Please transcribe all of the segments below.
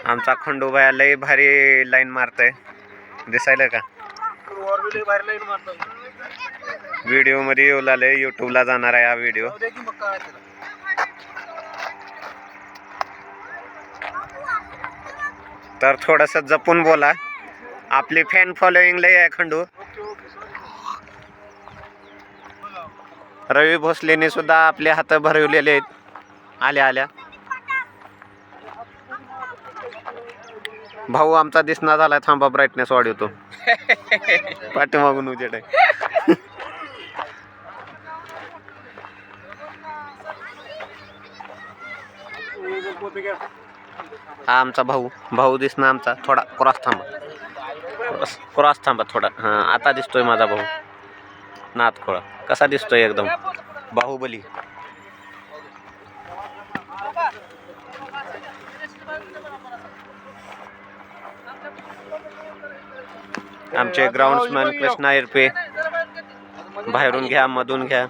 आमचा खंडूबाई लय भारी लाईन मारतय, दिसायला का? व्हिडिओ मध्ये येऊ लागले, युट्यूबला जाणार आहे हा व्हिडिओ. तर थोडस जपून बोला, आपली फॅन फॉलोइंग लय आहे खंडू. रवी भोसलेने सुद्धा आपले हात भरवलेले आहेत आल्या आल्या. भाऊ आमचा दिसना झाला, थांबा ब्राईटनेस वाढवतो. पाठीमागून उजेड आहे. हा आमचा भाऊ दिसना आमचा. थोडा क्रॉस थांबा थोडा. हा आता दिसतोय माझा भाऊ. नाथ खोळा कसा दिसतोय, एकदम बाहुबली. आमचे ग्राउंड्समॅन कृष्णा इरपे. बाहेरून घ्या, मधून घ्या.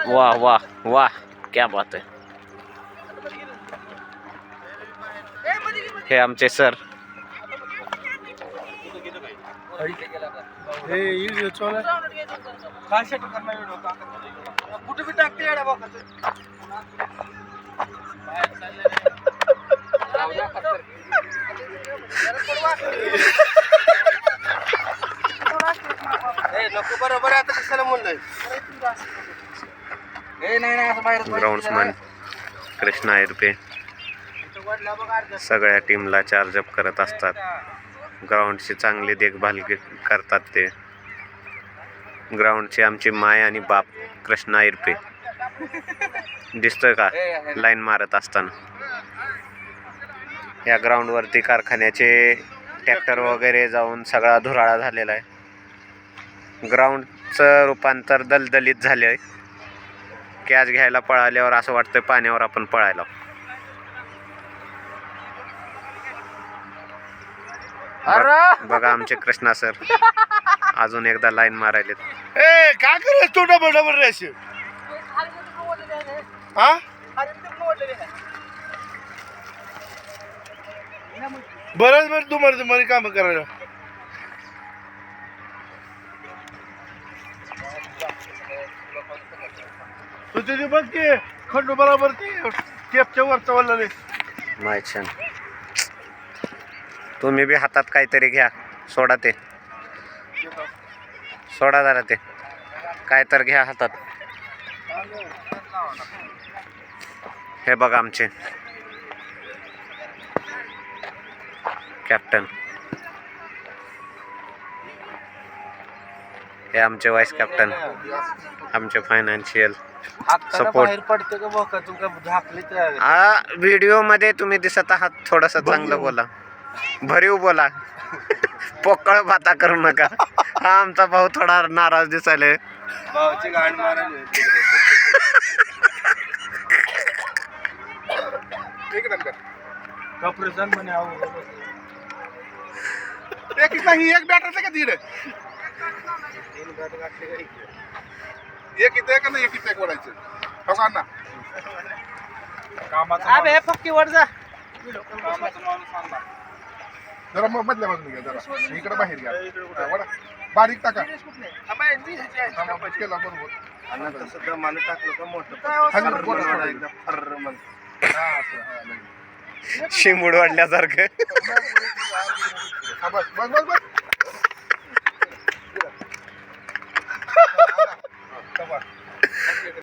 वाह वाह वाह, क्या बात आहे. हे आमचे सर. ग्राउंड्समॅन कृष्णा इरपे सगळ्या टीमला चार्जअप करत असतात. ग्राउंडची चांगली देखभाल करतात ते. ग्राउंडची आमची माय आणि बाप कृष्णा इरपे. दिसतोय का लाईन मारत असताना? या ग्राउंड वरती कारखान्याचे ट्रॅक्टर वगैरे जाऊन सगळा धुराळा झालेला आहे. ग्राउंडचं रूपांतर दलदलीत झाले आहे. कॅच घ्यायला पळाल्यावर असं वाटतंय पाण्यावर आपण पळायला. बघा आमचे कृष्णा सर अजून एकदा लाईन मारायलेत. काय करायचं तू डबल डबल रेस? बरंच बरं तुम्हाला काम करायला. तू तिथे बघ की खंडू बरोबर टेपच्या वरचा वल्ला. मायछन तुम्ही बी हातात काहीतरी घ्या. सोडा ते, सोडा जरा ते काय तर घ्या हातात. हे बघा आमचे कॅप्टन. हे आमचे वाईस कॅप्टन, आमचे फायनान्शियल सपोर्ट. व्हिडिओ मध्ये तुम्ही दिसत आहात, थोडस चांगलं बोला, भरीव बोला. पोकळ बाता करू नका. हा आमचा भाऊ थोडा नाराज दिसायला. एक बॅटरचं का दीड? एक इथे का नाही, एक इथे बोलायचं ना. फक्की वर जा जरा मधल्या बाजून घ्या, जरा इकडे बाहेर घ्या. बारीक टाका. केला बरोबर. शिंबूड वाढल्यासारखं. बस बस बस.